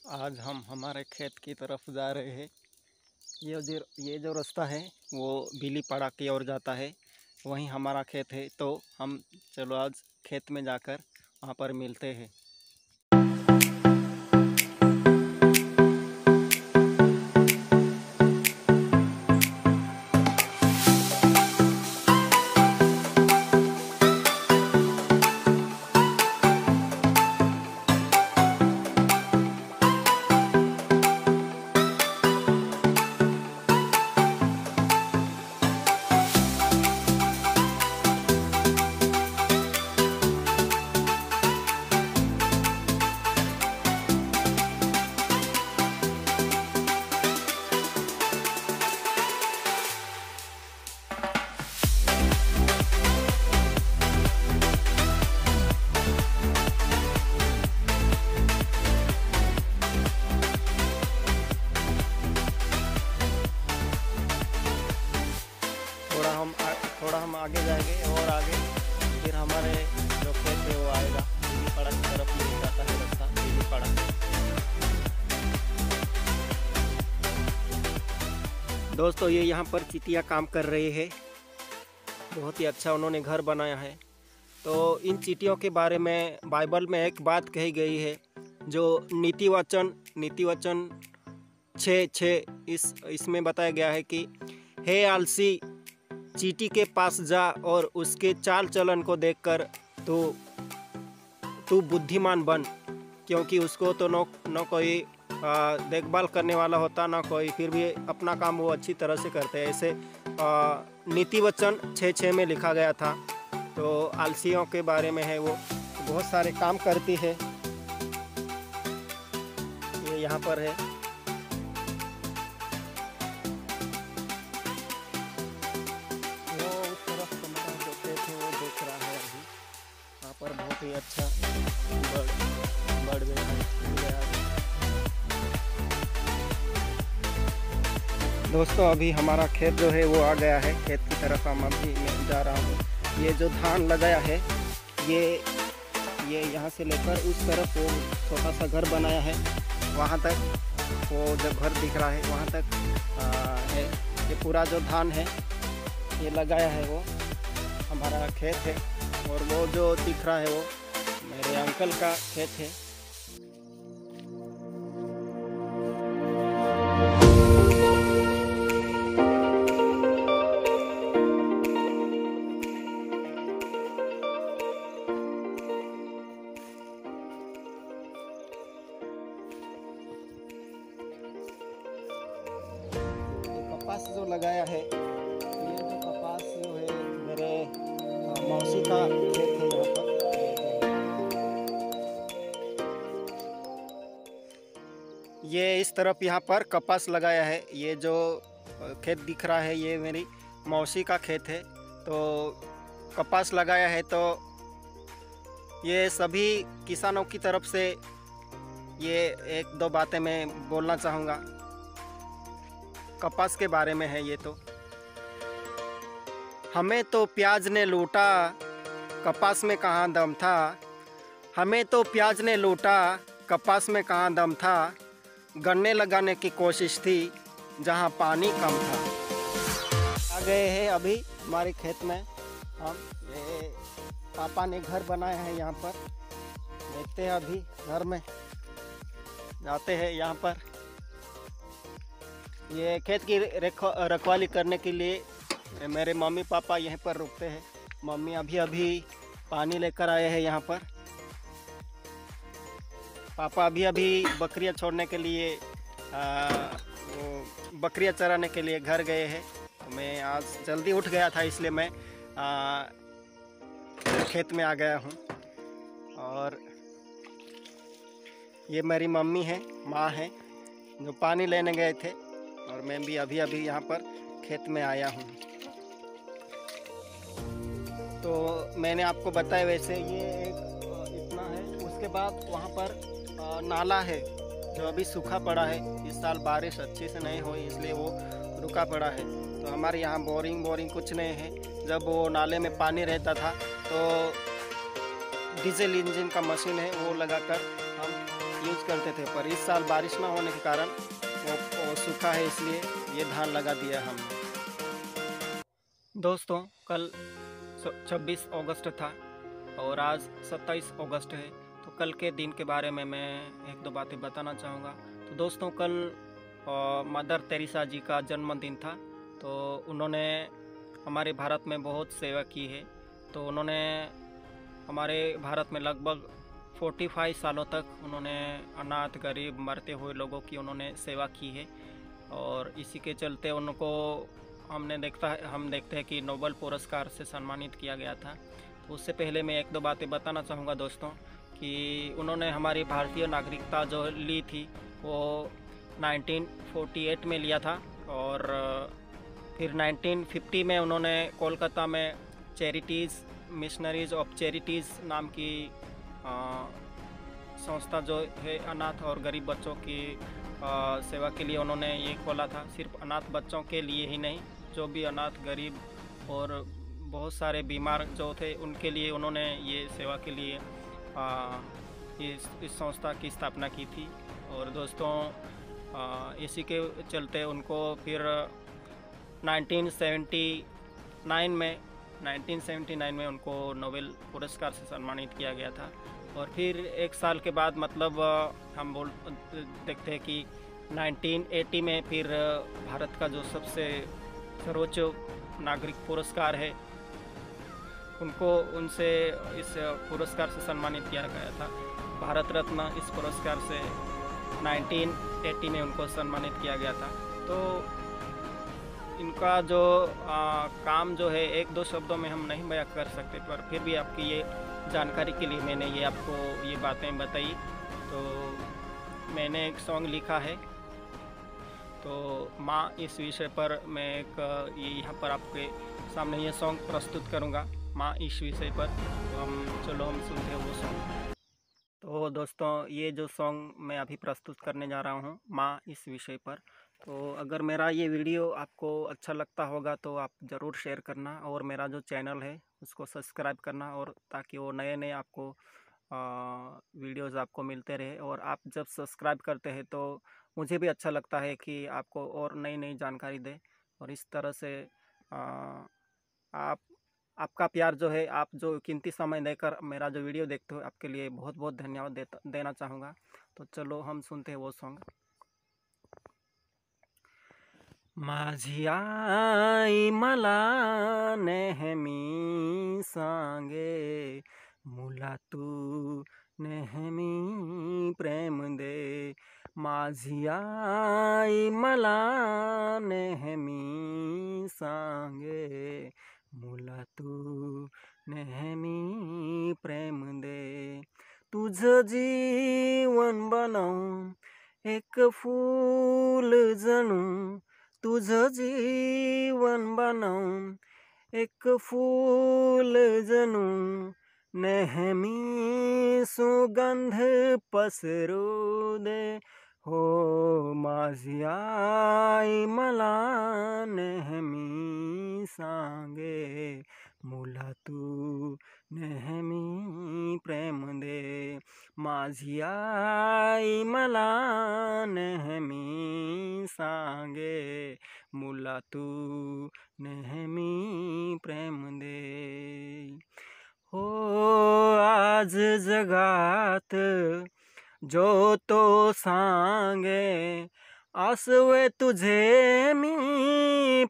आज हम हमारे खेत की तरफ जा रहे हैं। ये जो रास्ता है वो बिलीपाड़ा की ओर जाता है, वहीं हमारा खेत है। तो हम चलो आज खेत में जाकर वहाँ पर मिलते हैं। थोड़ा हम आगे जाएंगे और आगे फिर हमारे जो खेत है वो आएगा। बिलीपाड़ा की तरफ ले जाता है रास्ता बिलीपाड़ा। दोस्तों ये यहाँ पर चींटियाँ काम कर रही है, बहुत ही अच्छा उन्होंने घर बनाया है। तो इन चींटियों के बारे में बाइबल में एक बात कही गई है, जो नीति वचन 6:6 इसमें बताया गया है कि हे आलसी, चींटी के पास जा और उसके चाल चलन को देखकर तू बुद्धिमान बन, क्योंकि उसको तो न कोई देखभाल करने वाला होता, ना कोई, फिर भी अपना काम वो अच्छी तरह से करते हैं। ऐसे नीति वचन 6:6 में लिखा गया था। तो आलसियों के बारे में है, वो बहुत सारे काम करती है। ये यहाँ पर है। पर बहुत ही अच्छा बढ़ गया है। दोस्तों अभी हमारा खेत जो है वो आ गया है। खेत की तरफ हम अभी जा रहा हूँ। ये जो धान लगाया है ये यहाँ से लेकर उस तरफ वो छोटा सा घर बनाया है, वहाँ तक वो जो घर दिख रहा है वहाँ तक है। ये पूरा जो धान है ये लगाया है वो हमारा खेत है। और वो जो दिख रहा है वो मेरे अंकल का खेत है। कपास जो लगाया है, ये जो कपास जो है मेरे मौसी का खेत है। यहाँ पर ये इस तरफ यहाँ पर कपास लगाया है। ये जो खेत दिख रहा है ये मेरी मौसी का खेत है। तो कपास लगाया है। तो ये सभी किसानों की तरफ से ये एक दो बातें मैं बोलना चाहूँगा कपास के बारे में है। ये तो हमें तो प्याज ने लूटा, कपास में कहाँ दम था। हमें तो प्याज ने लूटा, कपास में कहाँ दम था। गन्ने लगाने की कोशिश थी जहाँ पानी कम था। आ गए हैं अभी हमारे खेत में हम। ये पापा ने घर बनाया है यहाँ पर। देखते हैं अभी घर में जाते हैं। यहाँ पर ये खेत की रखवाली करने के लिए मेरे मम्मी पापा यहीं पर रुकते हैं। मम्मी अभी पानी लेकर आए हैं यहाँ पर। पापा अभी बकरियाँ छोड़ने के लिए बकरियाँ चराने के लिए घर गए हैं। तो मैं आज जल्दी उठ गया था, इसलिए मैं खेत में आ गया हूँ। और ये मेरी मम्मी है, माँ है, जो पानी लेने गए थे। और मैं भी अभी यहाँ पर खेत में आया हूँ। तो मैंने आपको बताया वैसे ये एक इतना है। उसके बाद वहाँ पर नाला है जो अभी सूखा पड़ा है। इस साल बारिश अच्छे से नहीं हुई, इसलिए वो रुका पड़ा है। तो हमारे यहाँ बोरिंग कुछ नहीं है। जब वो नाले में पानी रहता था तो डीजल इंजन का मशीन है, वो लगाकर हम यूज करते थे, पर इस साल बारिश ना होने के कारण वो सूखा है, इसलिए ये धान लगा दिया हमने। दोस्तों, कल 26 अगस्त था और आज 27 अगस्त है। तो कल के दिन के बारे में मैं एक दो बातें बताना चाहूँगा। तो दोस्तों, कल मदर तेरेसा जी का जन्मदिन था। तो उन्होंने हमारे भारत में बहुत सेवा की है। तो उन्होंने हमारे भारत में लगभग 45 सालों तक उन्होंने अनाथ, गरीब, मरते हुए लोगों की उन्होंने सेवा की है। और इसी के चलते उनको हम देखते हैं कि नोबेल पुरस्कार से सम्मानित किया गया था। तो उससे पहले मैं एक दो बातें बताना चाहूँगा दोस्तों, कि उन्होंने हमारी भारतीय नागरिकता जो ली थी वो 1948 में लिया था। और फिर 1950 में उन्होंने कोलकाता में चैरिटीज़ मिशनरीज ऑफ चैरिटीज़ नाम की संस्था जो है अनाथ और गरीब बच्चों की सेवा के लिए उन्होंने ये खोला था। सिर्फ अनाथ बच्चों के लिए ही नहीं, जो भी अनाथ, गरीब और बहुत सारे बीमार जो थे उनके लिए उन्होंने ये सेवा के लिए इस संस्था की स्थापना की थी। और दोस्तों, इसी के चलते उनको फिर 1979 में उनको नोबेल पुरस्कार से सम्मानित किया गया था। और फिर एक साल के बाद, मतलब हम देखते हैं कि 1980 में फिर भारत का जो सबसे सर्वोच्च नागरिक पुरस्कार है उनसे इस पुरस्कार से सम्मानित किया गया था। भारत रत्न इस पुरस्कार से 1980 में उनको सम्मानित किया गया था। तो इनका जो काम जो है एक दो शब्दों में हम नहीं बयां कर सकते, पर फिर भी आपकी ये जानकारी के लिए मैंने ये आपको ये बातें बताई। तो मैंने एक सॉन्ग लिखा है, तो माँ इस विषय पर मैं ये यहाँ पर आपके सामने ये सॉन्ग प्रस्तुत करूँगा, माँ इस विषय पर। तो हम सुनते हैं वो सॉन्ग। तो दोस्तों, ये जो सॉन्ग मैं अभी प्रस्तुत करने जा रहा हूँ, माँ इस विषय पर। तो अगर मेरा ये वीडियो आपको अच्छा लगता होगा तो आप ज़रूर शेयर करना, और मेरा जो चैनल है उसको सब्सक्राइब करना, और ताकि वो नए नए आपको वीडियोस आपको मिलते रहे। और आप जब सब्सक्राइब करते हैं तो मुझे भी अच्छा लगता है कि आपको और नई नई जानकारी दे। और इस तरह से आपका प्यार जो है, आप जो कीमती समय देकर मेरा जो वीडियो देखते हो, आपके लिए बहुत बहुत धन्यवाद देना चाहूँगा। तो चलो हम सुनते हैं वो सॉन्ग। माझी आई मला नेहमी सांगे, मुला तू नेहमी प्रेम दे। माझी आई मला नेहमी सांगे, मुला तू नेहमी प्रेम दे। तुझं जीवन बनवून एक फूल जणू, तुझं जीवन बनवून एक फूल जणू, नेहमी सुगंध पसरू दे। हो माझी आई मला नेहमी सांगे, मुला तू नेहमी प्रेम दे। माझी आई मला नेहमी सांगे, मुला तू नेहमी प्रेम दे। हो आज जगात जो तो सांगे, आसवे तुझे मी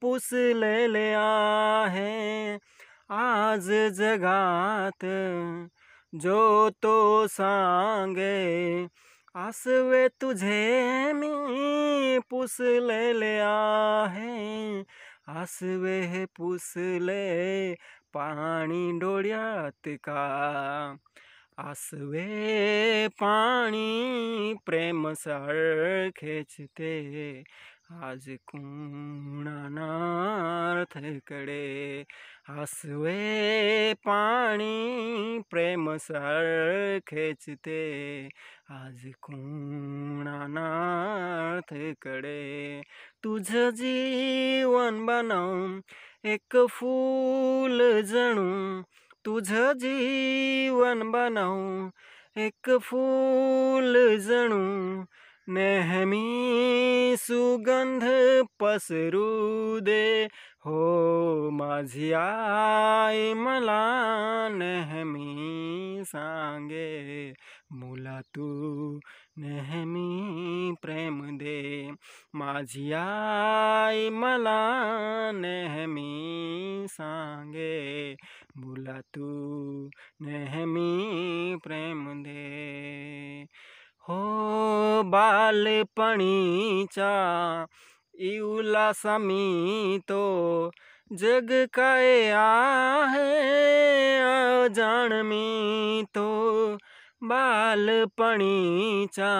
पुसलेले आहे। आज जगात जो तो सांगे, आसवे तुझे मी पुसलेले आहे। आसवे पुसले पाणी डोळ्यात का, आसवे पाणी प्रेम सारखेचते। आज कुणानार्थकडे, आसवे पाणी प्रेम सारखेचते। आज कुणानार्थकडे, तुझं जीवन बनवून एक फूल जणू, तुझं जीवन बनवून एक फूल जणू नेहमी सुगंध पसरू दे हो माझी आई मला नेहमी सांगे मुला तू नेहमी प्रेम दे माझी आई मला नेहमी सांगे मुला तू नेहमी प्रेम दे हो बालपणीचा इवलासा मी तो जग काय आहे अजाण मी तो बालपणीचा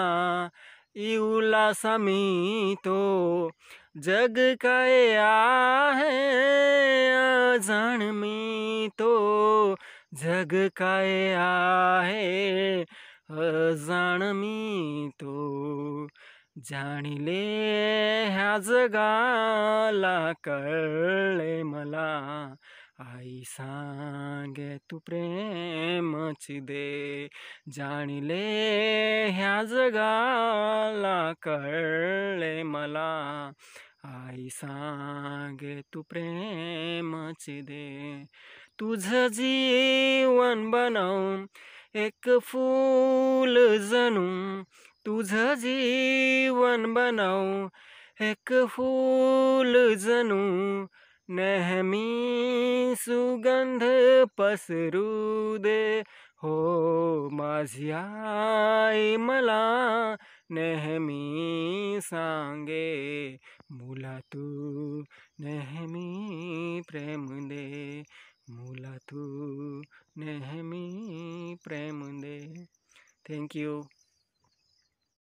इवलासा मी तो जग काय आहे अजाण मी तो जग काय आहे अजाण मी तो जाणिले ह्या जगाला कळले मला आई सांगे तू प्रेमची दे जाणिले ह्या जगाला कळले मला आई सांगे तू प्रेमची दे तुझं जीवन बनव एक फूल जणू तुझं जीवन बनव एक फूल जणू नेहमी सुगंध पसरू दे हो माझी आई मला नेहमी सांगे मुला तू नेहमी प्रेम दे मुला तू नेहमी प्रेम दे. Thank you.